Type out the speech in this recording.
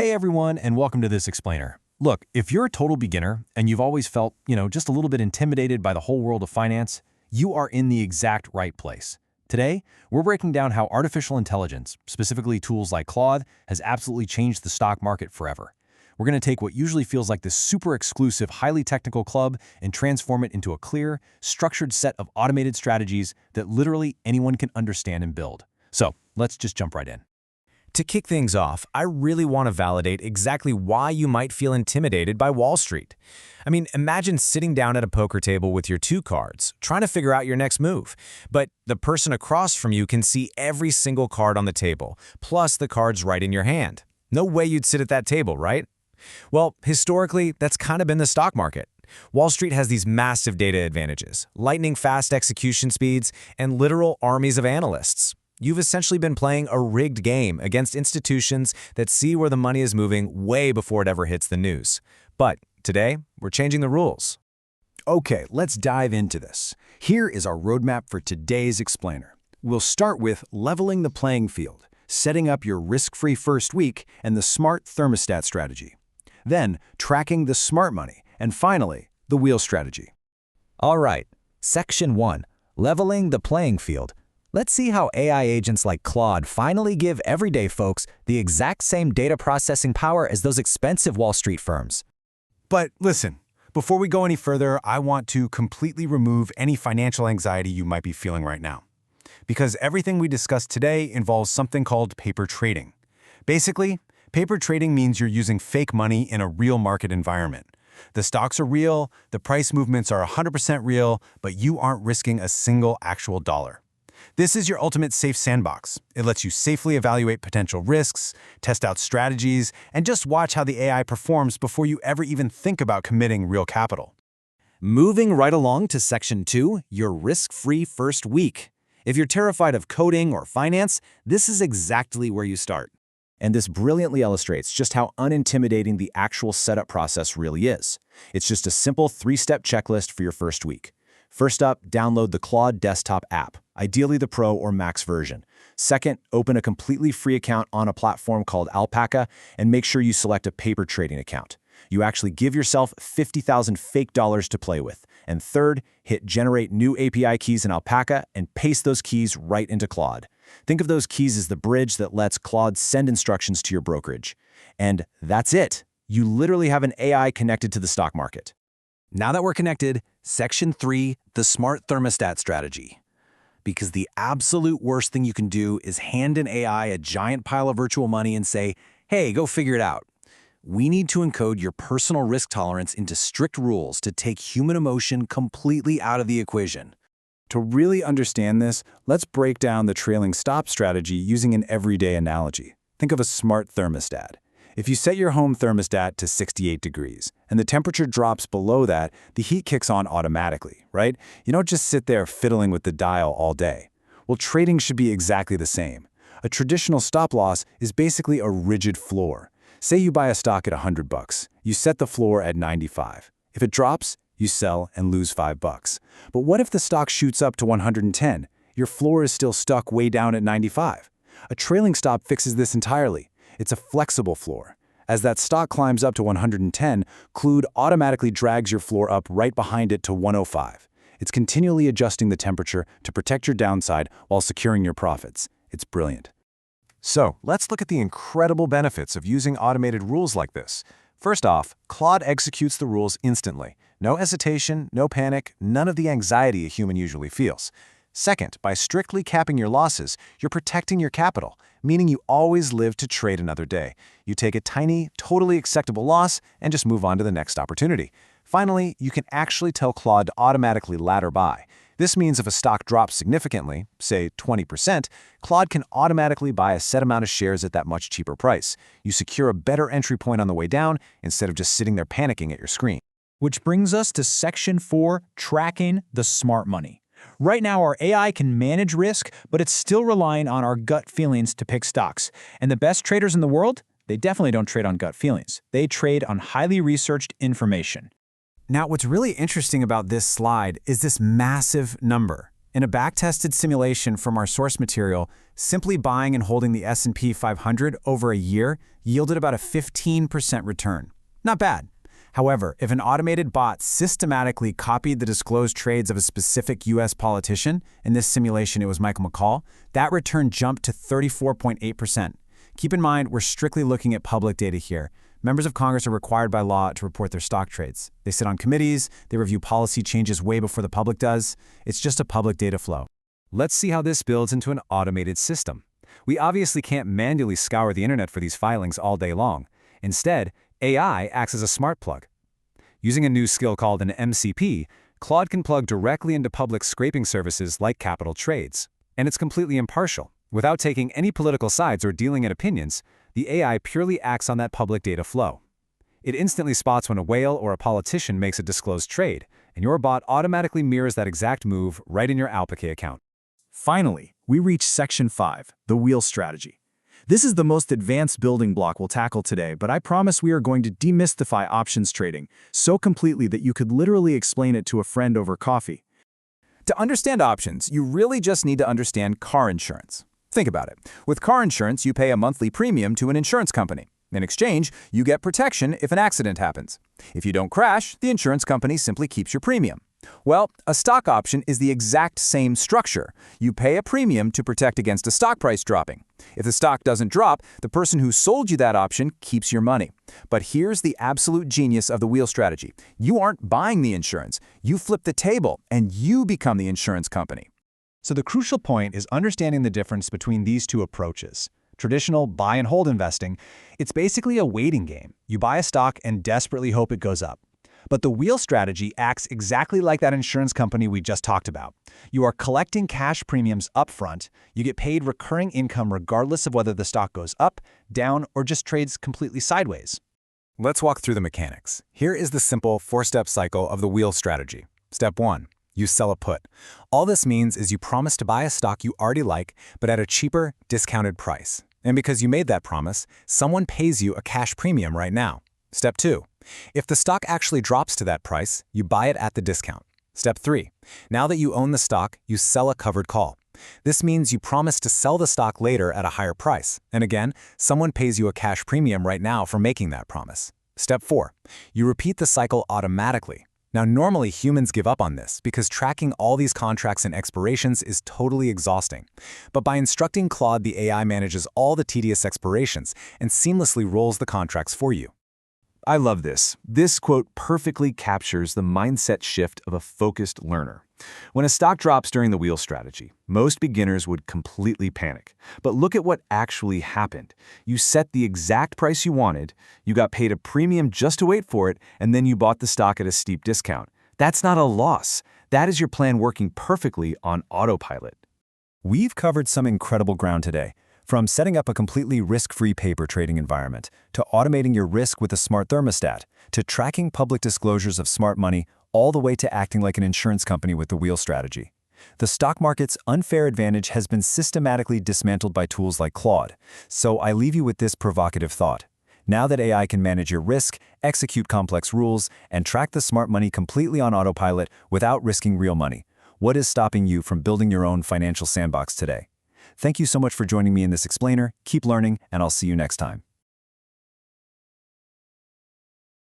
Hey everyone, and welcome to this explainer. Look, if you're a total beginner and you've always felt, just a little bit intimidated by the whole world of finance, you are in the exact right place. Today, we're breaking down how artificial intelligence, specifically tools like Claude, has absolutely changed the stock market forever. We're going to take what usually feels like this super exclusive, highly technical club and transform it into a clear, structured set of automated strategies that literally anyone can understand and build. So, let's just jump right in. To kick things off, I really want to validate exactly why you might feel intimidated by Wall Street. Imagine sitting down at a poker table with your two cards, trying to figure out your next move. But the person across from you can see every single card on the table, plus the cards right in your hand. No way you'd sit at that table, right? Well, historically, that's kind of been the stock market. Wall Street has these massive data advantages, lightning-fast execution speeds, and literal armies of analysts. You've essentially been playing a rigged game against institutions that see where the money is moving way before it ever hits the news. But today, we're changing the rules. Okay, let's dive into this. Here is our roadmap for today's explainer. We'll start with leveling the playing field, setting up your risk-free first week, and the smart thermostat strategy. Then, tracking the smart money, and finally, the wheel strategy. All right, Section 1, Leveling the Playing Field. Let's see how AI agents like Claude finally give everyday folks the exact same data processing power as those expensive Wall Street firms. But listen, before we go any further, I want to completely remove any financial anxiety you might be feeling right now. Because everything we discussed today involves something called paper trading. Basically, paper trading means you're using fake money in a real market environment. The stocks are real, the price movements are 100% real, but you aren't risking a single actual dollar. This is your ultimate safe sandbox. It lets you safely evaluate potential risks, test out strategies, and just watch how the AI performs before you ever even think about committing real capital. Moving right along to Section 2, your risk-free first week. If you're terrified of coding or finance, this is exactly where you start. And this brilliantly illustrates just how unintimidating the actual setup process really is. It's just a simple 3-step checklist for your first week. First up, download the Claude desktop app, ideally the Pro or Max version. Second, open a completely free account on a platform called Alpaca and make sure you select a paper trading account. You actually give yourself 50,000 fake dollars to play with. And third, hit Generate New API Keys in Alpaca and paste those keys right into Claude. Think of those keys as the bridge that lets Claude send instructions to your brokerage. And that's it. You literally have an AI connected to the stock market. Now that we're connected, Section 3, the smart thermostat strategy. Because the absolute worst thing you can do is hand an AI a giant pile of virtual money and say, hey, go figure it out. We need to encode your personal risk tolerance into strict rules to take human emotion completely out of the equation. To really understand this, let's break down the trailing stop strategy using an everyday analogy. Think of a smart thermostat. If you set your home thermostat to 68 degrees and the temperature drops below that, the heat kicks on automatically, right? You don't just sit there fiddling with the dial all day. Well, trading should be exactly the same. A traditional stop loss is basically a rigid floor. Say you buy a stock at $100. You set the floor at 95. If it drops, you sell and lose $5. But what if the stock shoots up to 110? Your floor is still stuck way down at 95. A trailing stop fixes this entirely. It's a flexible floor. As that stock climbs up to 110, Claude automatically drags your floor up right behind it to 105. It's continually adjusting the temperature to protect your downside while securing your profits. It's brilliant. So, let's look at the incredible benefits of using automated rules like this. First off, Claude executes the rules instantly. No hesitation, no panic, none of the anxiety a human usually feels. Second, by strictly capping your losses, you're protecting your capital, meaning you always live to trade another day. You take a tiny, totally acceptable loss and just move on to the next opportunity. Finally, you can actually tell Claude to automatically ladder buy. This means if a stock drops significantly, say 20%, Claude can automatically buy a set amount of shares at that much cheaper price. You secure a better entry point on the way down instead of just sitting there panicking at your screen. Which brings us to Section 4, Tracking the Smart Money. Right now, our AI can manage risk, but it's still relying on our gut feelings to pick stocks. And the best traders in the world, they definitely don't trade on gut feelings. They trade on highly researched information. Now, what's really interesting about this slide is this massive number, In a back-tested simulation from our source material, simply buying and holding the S&P 500 over a year yielded about a 15% return. Not bad. However, if an automated bot systematically copied the disclosed trades of a specific U.S. politician, in this simulation it was Michael McCall, that return jumped to 34.8%. Keep in mind, we're strictly looking at public data here. Members of Congress are required by law to report their stock trades. They sit on committees, they review policy changes way before the public does. It's just a public data flow. Let's see how this builds into an automated system. We obviously can't manually scour the internet for these filings all day long. Instead, AI acts as a smart plug. Using a new skill called an MCP, Claude can plug directly into public scraping services like Capital Trades. And it's completely impartial. Without taking any political sides or dealing in opinions, the AI purely acts on that public data flow. It instantly spots when a whale or a politician makes a disclosed trade, and your bot automatically mirrors that exact move right in your Alpaca account. Finally, we reach Section 5, the wheel strategy. This is the most advanced building block we'll tackle today, but I promise we are going to demystify options trading so completely that you could literally explain it to a friend over coffee. To understand options, you really just need to understand car insurance. Think about it. With car insurance, you pay a monthly premium to an insurance company. In exchange, you get protection if an accident happens. If you don't crash, the insurance company simply keeps your premium. Well, a stock option is the exact same structure. You pay a premium to protect against a stock price dropping. If the stock doesn't drop, the person who sold you that option keeps your money. But here's the absolute genius of the wheel strategy. You aren't buying the insurance. You flip the table, and you become the insurance company. So the crucial point is understanding the difference between these two approaches. Traditional buy and hold investing, it's basically a waiting game. You buy a stock and desperately hope it goes up. But the wheel strategy acts exactly like that insurance company we just talked about. You are collecting cash premiums upfront. You get paid recurring income regardless of whether the stock goes up, down, or just trades completely sideways. Let's walk through the mechanics. Here is the simple four-step cycle of the wheel strategy. Step 1. You sell a put. All this means is you promise to buy a stock you already like, but at a cheaper, discounted price. And because you made that promise, someone pays you a cash premium right now. Step 2. If the stock actually drops to that price, you buy it at the discount. Step 3. Now that you own the stock, you sell a covered call. This means you promise to sell the stock later at a higher price. And again, someone pays you a cash premium right now for making that promise. Step 4. You repeat the cycle automatically. Now, normally humans give up on this because tracking all these contracts and expirations is totally exhausting. But by instructing Claude, the AI manages all the tedious expirations and seamlessly rolls the contracts for you. I love this. This quote perfectly captures the mindset shift of a focused learner. When a stock drops during the wheel strategy, most beginners would completely panic. But look at what actually happened. You set the exact price you wanted, you got paid a premium just to wait for it, and then you bought the stock at a steep discount. That's not a loss. That is your plan working perfectly on autopilot. We've covered some incredible ground today. From setting up a completely risk-free paper trading environment, to automating your risk with a smart thermostat, to tracking public disclosures of smart money, all the way to acting like an insurance company with the wheel strategy. The stock market's unfair advantage has been systematically dismantled by tools like Claude. So I leave you with this provocative thought. Now that AI can manage your risk, execute complex rules, and track the smart money completely on autopilot without risking real money, what is stopping you from building your own financial sandbox today? Thank you so much for joining me in this explainer. Keep learning, and I'll see you next time.